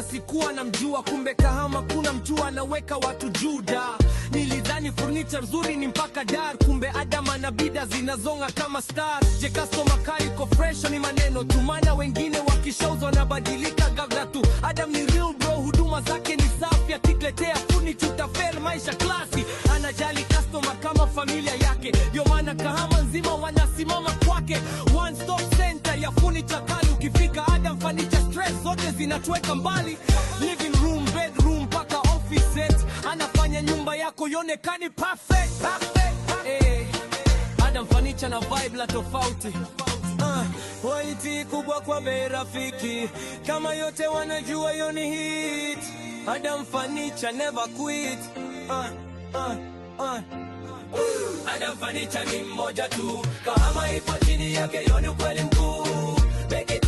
hata sikuwa namjua, kumbe Kahama kuna mtu anaweka watu juda. Nilidhani furniture nzuri ni mpaka Dar, kumbe Adam ana bida zinazonga kama star. Je, customer care iko fresh ni maneno tu, maana wengine wakishauzwa wanabadilika ghafla tu. Adam ni real bro, huduma zake ni safi, akikuletea furniture utafeel maisha klasi. Anajali customer kama familia yake, ndio maana Kahama nzima wanasimama kwake. One stop center ya furniture kali, ukifika Adam Furniture stress zote zinatuweka mbali. Living room, bedroom paka office set, anafanya nyumba yako ionekane perfect, perfect. Adam Furniture na vibe la tofauti. Quality kubwa kwa bei rafiki, kama yote wanajua hiyo ni hit. Adam Furniture never quit. Adam Furniture ni mmoja tu, Kahama ipo chini yake, yoni ukweli mkuu. Make it